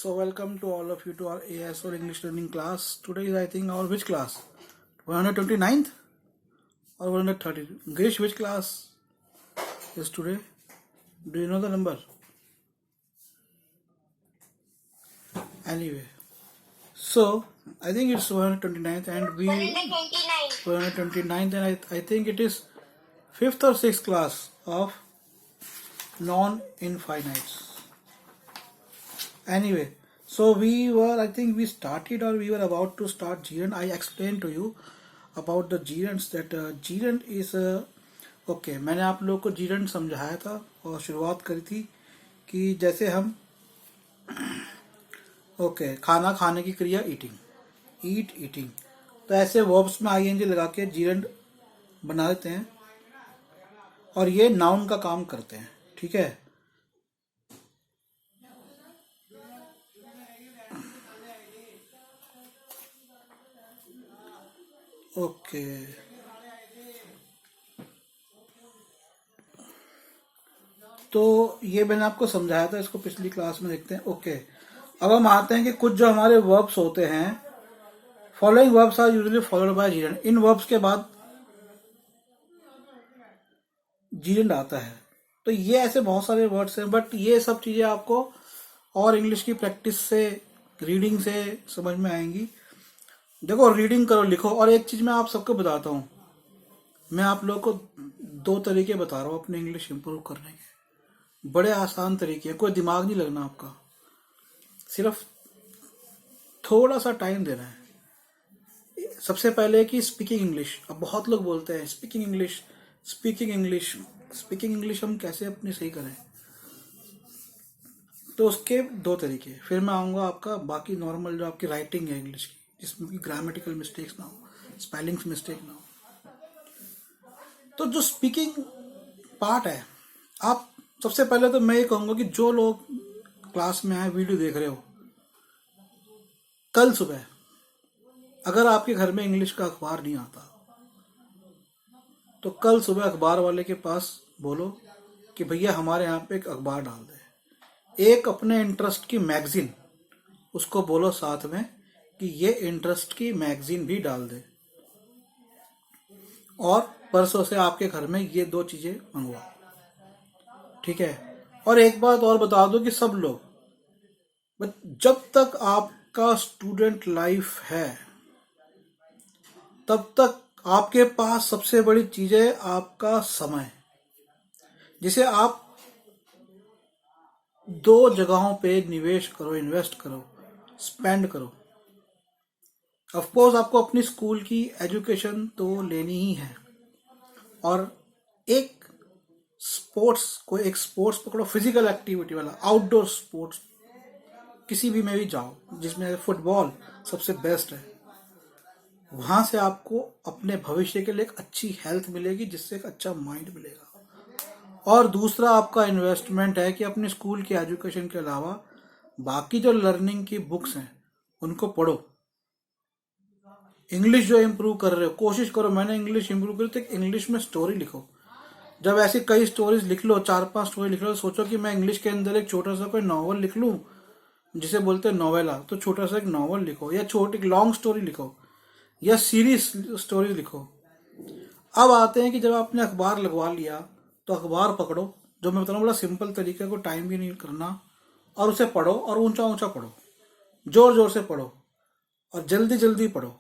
So welcome to all of you to our AS or English learning class. Today is I think our which class? 129th or 130th? Girish, which class is today? Do you know the number? Anyway, so I think it's 129th and we 129th and I think it is 5th or 6th class of non-infinites. Anyway, so I think we started or we were about to start gerund. I explained to you about the gerunds that gerund is okay. मैंने आप लोगों को gerund समझाया था और शुरुआत करी थी कि जैसे हम ओके खाना खाने की क्रिया ईटिंग तो ऐसे वर्ब्स में आईएनजी लगा के gerund बना देते हैं और ये नाउन का काम करते हैं. ठीक है. ओके तो ये मैंने आपको समझाया था, इसको पिछली क्लास में देखते हैं. ओके अब हम आते हैं कि कुछ जो हमारे वर्ब्स होते हैं, following verbs are usually followed by gerund. इन वर्ब्स के बाद जीरेंड आता है. तो ये ऐसे बहुत सारे वर्ड्स हैं, बट ये सब चीजें आपको और इंग्लिश की प्रैक्टिस से, रीडिंग से समझ में आएंगी. देखो, रीडिंग करो, लिखो. और एक चीज मैं आप सबको बताता हूँ, मैं आप लोगों को 2 तरीके बता रहा हूँ अपने इंग्लिश इंप्रूव करने के. बड़े आसान तरीके हैं, कोई दिमाग नहीं लगना आपका, सिर्फ थोड़ा सा टाइम देना है. सबसे पहले कि स्पीकिंग इंग्लिश. अब बहुत लोग बोलते हैं स्पीकिंग इंग्लिश हम कैसे अपनी सही करें. तो उसके 2 तरीके. फिर मैं आऊँगा आपका बाकी नॉर्मल जो आपकी राइटिंग है इंग्लिश की, जिसमें कि ग्रामेटिकल मिस्टेक्स ना हो, स्पेलिंग्स मिस्टेक ना हो. तो जो स्पीकिंग पार्ट है, आप सबसे पहले तो मैं ये कहूँगा कि जो लोग क्लास में आए, वीडियो देख रहे हो, कल सुबह अगर आपके घर में इंग्लिश का अखबार नहीं आता तो कल सुबह अखबार वाले के पास बोलो कि भैया हमारे यहाँ पे एक अखबार डाल दे. एक अपने इंटरेस्ट की मैगजीन, उसको बोलो साथ में कि ये इंटरेस्ट की मैगजीन भी डाल दे. और परसों से आपके घर में ये 2 चीजें मंगवाओ. ठीक है. और एक बात और बता दो कि सब लोग, जब तक आपका स्टूडेंट लाइफ है तब तक आपके पास सबसे बड़ी चीज है आपका समय, जिसे आप 2 जगहों पे निवेश करो, इन्वेस्ट करो, स्पेंड करो. ऑफ कोर्स आपको अपनी स्कूल की एजुकेशन तो लेनी ही है, और एक स्पोर्ट्स पकड़ो, फिजिकल एक्टिविटी वाला, आउटडोर स्पोर्ट्स किसी भी में भी जाओ, जिसमें फुटबॉल सबसे बेस्ट है. वहां से आपको अपने भविष्य के लिए एक अच्छी हेल्थ मिलेगी, जिससे एक अच्छा माइंड मिलेगा. और दूसरा आपका इन्वेस्टमेंट है कि अपने स्कूल की एजुकेशन के अलावा बाकी जो लर्निंग की बुक्स हैं उनको पढ़ो. इंग्लिश जो इम्प्रूव कर रहे हो, कोशिश करो. मैंने इंग्लिश इम्प्रूव करी तो इंग्लिश में स्टोरी लिखो. जब ऐसी कई स्टोरीज लिख लो, 4-5 स्टोरी लिख लो, सोचो कि मैं इंग्लिश के अंदर एक छोटा सा कोई नॉवल लिख लूं, जिसे बोलते हैं नॉवेला. तो छोटा सा एक नॉवल लिखो, या छोटी लॉन्ग स्टोरी लिखो, या सीरीज स्टोरी लिखो. अब आते हैं कि जब आपने अखबार लगवा लिया तो अखबार पकड़ो, जो मैं बता रहा हूँ बड़ा सिंपल तरीका, को टाइम भी नहीं करना, और उसे पढ़ो, और ऊंचा ऊंचा पढ़ो, जोर जोर से पढ़ो, और जल्दी जल्दी पढ़ो.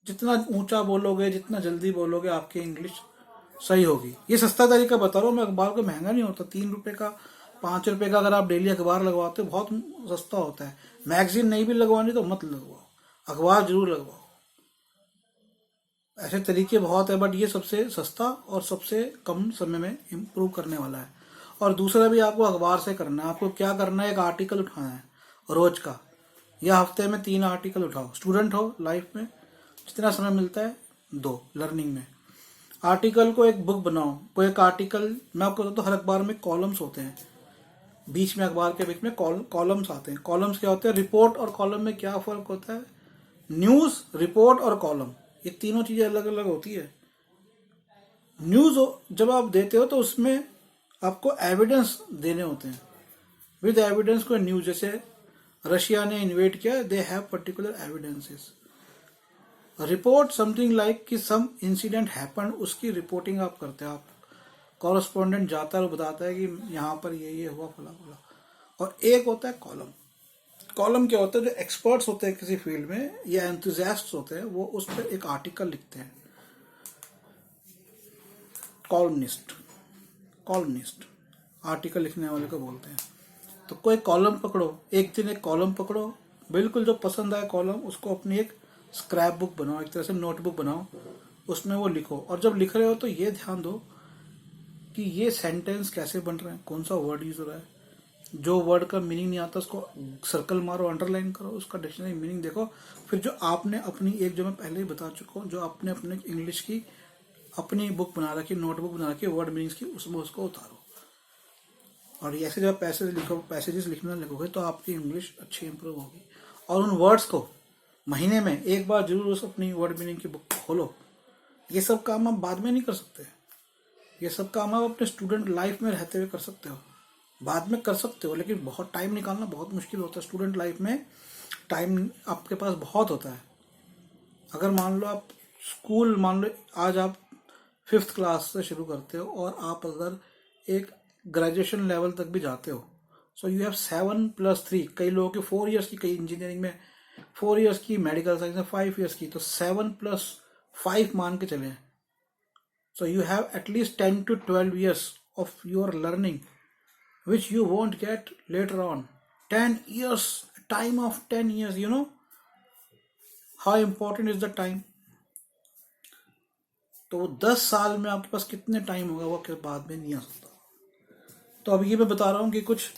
जितना ऊंचा बोलोगे, जितना जल्दी बोलोगे, आपकी इंग्लिश सही होगी. ये सस्ता तरीका बता रहा हूँ मैं. अखबार को महंगा नहीं होता, 3 रुपए का, 5 रुपए का अगर आप डेली अखबार लगवाते हो, बहुत सस्ता होता है. मैगजीन नहीं भी लगवानी तो मत लगवाओ, अखबार जरूर लगवाओ. ऐसे तरीके बहुत है, बट ये सबसे सस्ता और सबसे कम समय में इम्प्रूव करने वाला है. और दूसरा भी आपको अखबार से करना है. आपको क्या करना है, एक आर्टिकल उठाना है रोज का, या हफ्ते में 3 आर्टिकल उठाओ. स्टूडेंट हो, लाइफ में जितना समय मिलता है 2 लर्निंग में, आर्टिकल को एक बुक बनाओ. कोई एक आर्टिकल, मैं आपको बताता हूँ, हर अखबार में कॉलम्स होते हैं. बीच में, अखबार के बीच में कॉलम्स आते हैं. कॉलम्स क्या होते हैं? रिपोर्ट और कॉलम में क्या फर्क होता है? न्यूज, रिपोर्ट और कॉलम, ये तीनों चीजें अलग अलग होती है. न्यूज जब आप देते हो तो उसमें आपको एविडेंस देने होते हैं. विद एविडेंस को न्यूज, जैसे रशिया ने इन्वेट किया, they have particular evidences. Report something like कि सम इंसिडेंट हैपन, उसकी रिपोर्टिंग आप करते हो, आप कॉरेस्पॉन्डेंट जाता है और बताता है कि यहाँ पर ये हुआ फला फला। और एक होता है कॉलम। कॉलम क्या होता है, जो एक्सपर्ट्स होते हैं किसी फील्ड में या एंथुजियास्ट्स होते हैं, वो उस पर एक आर्टिकल लिखते हैं। कॉलमनिस्ट आर्टिकल लिखने वाले को बोलते हैं। तो कोई कॉलम पकड़ो, एक दिन एक कॉलम पकड़ो, बिल्कुल जो पसंद आए कॉलम, उसको अपनी एक स्क्रैप बुक बनाओ, एक तरह से नोटबुक बनाओ, उसमें वो लिखो। और जब लिख रहे हो तो ये ध्यान दो कि ये सेंटेंस कैसे बन रहे हैं, कौन सा वर्ड यूज हो रहा है। जो वर्ड का मीनिंग नहीं आता उसको सर्कल मारो, अंडरलाइन करो, उसका डिक्शनरी मीनिंग देखो। फिर जो आपने अपनी एक, जो मैं पहले ही बता चुका हूँ, जो आपने अपने इंग्लिश की अपनी बुक बना रखी, नोटबुक बना रखी वर्ड मीनिंग्स की, उसमें उसको उतारो। और ऐसे जब पैसेजेस लिखने लगोगे तो आपकी इंग्लिश अच्छी इंप्रूव होगी। और उन वर्ड्स को महीने में एक बार जरूर उस अपनी वर्ड मीनिंग की बुक खोलो। ये सब काम आप बाद में नहीं कर सकते, ये सब काम आप अपने स्टूडेंट लाइफ में रहते हुए कर सकते हो। बाद में कर सकते हो, लेकिन बहुत टाइम निकालना बहुत मुश्किल होता है। स्टूडेंट लाइफ में टाइम आपके पास बहुत होता है। अगर मान लो आप स्कूल, मान लो आज आप 5th क्लास से शुरू करते हो और आप अगर एक ग्रेजुएशन लेवल तक भी जाते हो, सो यू हैव 7+3, कई लोगों की 4 इयर्स की, कई इंजीनियरिंग में 4 इयर्स की, मेडिकल साइंस में 5 इयर्स की, तो 7+5 मान के चले। So you have at least 10 to 12 years of your learning which you won't get later on. 10 years, time of 10 years, you know how important is the time. तो 10 साल में आपके पास कितने टाइम होगा, वो के बाद में नहीं आ सकता। तो अब ये मैं बता रहा हूं कि कुछ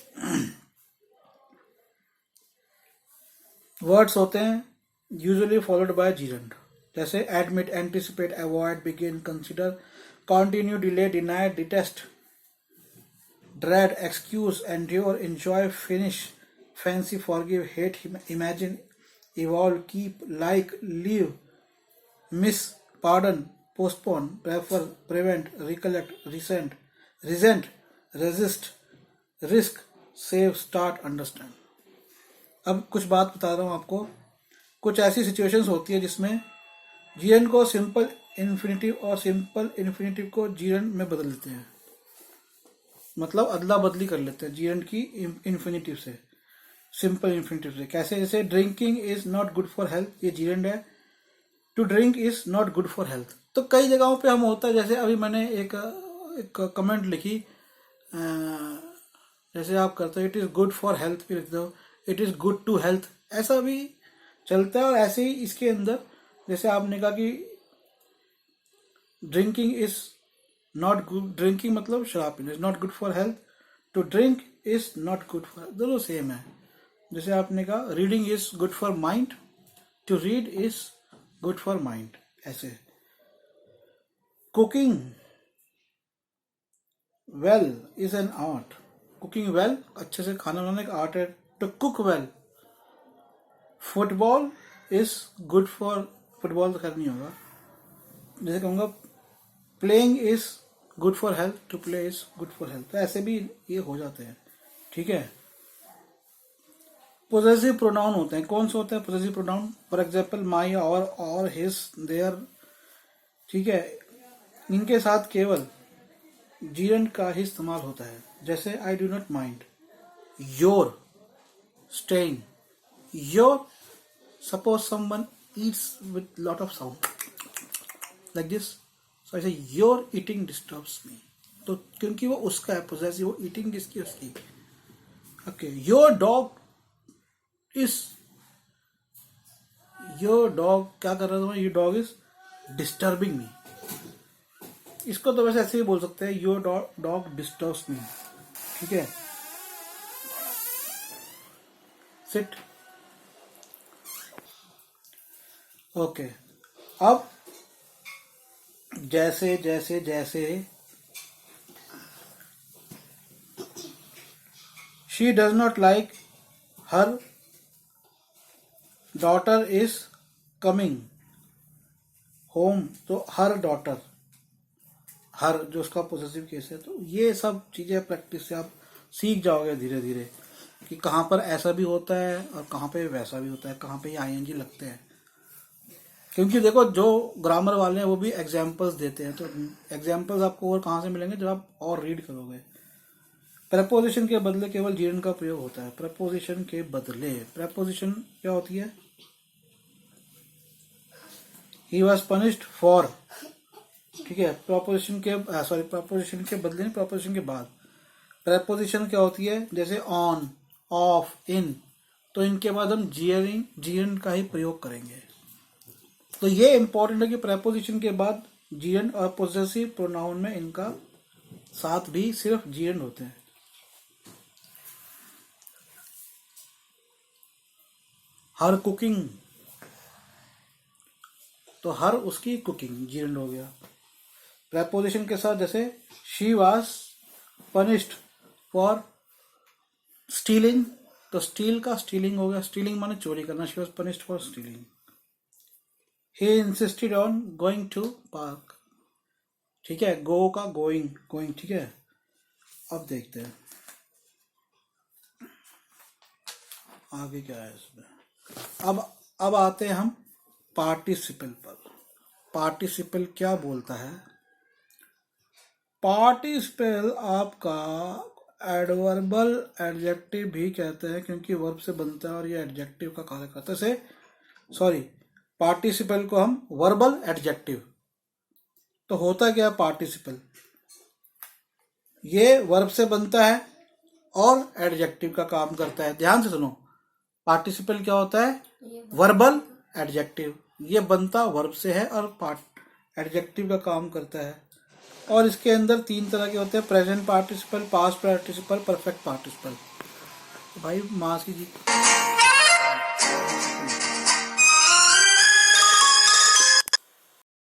वर्ड्स होते हैं यूजुअली फॉलोड बाय जीरेंड, जैसे admit, anticipate, avoid, begin, consider, continue, delay, deny, detest, dread, excuse, endure, enjoy, finish, fancy, forgive, hate, imagine, evolve, keep, like, leave, miss, pardon, postpone, prefer, prevent, recollect, resent, resist, risk, save, start, understand. अब कुछ बात बता रहा हूँ आपको। कुछ ऐसी situations होती है जिसमें जीएन को सिंपल इन्फिनिटिव और सिंपल इन्फिनिटिव को जीएन में बदल देते हैं, मतलब अदला बदली कर लेते हैं जीएन की इन्फिनिटिव से सिंपल इन्फिनिटिव से। कैसे? जैसे drinking is not good for health, ये जीरेंड है। To drink is not good for health. तो कई जगहों पे हम होता है, जैसे अभी मैंने एक कमेंट लिखी, जैसे आप करते हो it is good for health, फिर लिख दो it is good to health, ऐसा भी चलता है। और ऐसे ही इसके अंदर जैसे आपने कहा कि drinking is not good, drinking मतलब शराब पीना, is not good for health, to drink is not good for, दोनों सेम है। जैसे आपने कहा reading is good for mind, to read is good for mind, ऐसे। Cooking well is an art, cooking well अच्छे से खाना बनाने का आर्ट है, to cook well. Football is good for, football तो खैर नहीं होगा, जैसे कहूँगा playing is good for health, to play is good for health. तो ऐसे भी ये हो जाते हैं, ठीक है। पोजेसिव प्रोनाउन होते हैं, कौन से होते हैं possessive pronoun? For example my, और हिज, देयर, ठीक है। इनके साथ केवल जीरंड का ही इस्तेमाल होता है, जैसे I do not mind, your, staying, your. Suppose someone eats with lot of sound like this, so I say your eating disturbs मी, तो क्योंकि वो उसका है पोजेसिव, वो ईटिंग किसकी, उसकी। Okay, your dog is, your dog क्या कर रहा था, your dog is disturbing me. इसको तो वैसे ऐसे ही बोल सकते हैं, योर डॉग डिस्टर्ब्स मी, ठीक है। Sit, okay. अब जैसे जैसे जैसे she does not like her daughter is coming home, तो हर डॉटर, हर जो उसका पोजेसिव केस है। तो ये सब चीजें प्रैक्टिस से आप सीख जाओगे धीरे धीरे। कि कहाँ पर ऐसा भी होता है और कहाँ पे वैसा भी होता है, कहाँ पे आईएनजी लगते हैं। क्योंकि देखो जो ग्रामर वाले हैं वो भी एग्जाम्पल्स देते हैं, तो एग्जाम्पल्स आपको और कहाँ से मिलेंगे जब आप और रीड करोगे। प्रपोजिशन के बदले केवल जीरन का प्रयोग होता है। प्रपोजिशन के बदले, प्रपोजिशन क्या होती है? ही वॉज पनिश्ड फॉर, ठीक है। प्रपोजिशन के प्रपोजिशन के बदले नहीं, प्रपोजिशन के बाद। प्रपोजिशन क्या होती है? जैसे ऑन, ऑफ, इन, तो इनके बाद हम जीएन का ही प्रयोग करेंगे। तो ये इंपॉर्टेंट है कि प्रपोजिशन के बाद जीएन और पोजेसिव प्रोनाउन में इनका साथ भी सिर्फ जीएन होते हैं। हर कुकिंग, तो हर उसकी कुकिंग जीएन हो गया। प्रपोजिशन के साथ जैसे she was punished for stealing, तो स्टील का स्टीलिंग हो गया, स्टीलिंग माने चोरी करना। She was punished for stealing. He insisted on going to park, ठीक है। गो का गोइंग, ठीक है। अब देखते हैं आगे क्या है इसमें। अब आते हैं हम पार्टिसिपल पर। पार्टिसिपल क्या बोलता है? पार्टिसिपल आपका एडवर्बल एडजेक्टिव भी कहते हैं, क्योंकि वर्ब से बनता है और ये एडजेक्टिव का कार्य करता है। पार्टिसिपल को हम वर्बल एडजेक्टिव, तो होता क्या है पार्टिसिपल? ये वर्ब से बनता है और एडजेक्टिव का काम करता है। ध्यान से सुनो, पार्टिसिपल क्या होता है? Verbal adjective. ये बनता वर्ब से है और एडजेक्टिव का काम करता है। और इसके अंदर 3 तरह के होते हैं: present participle, past participle, perfect participle. भाई मास की जी।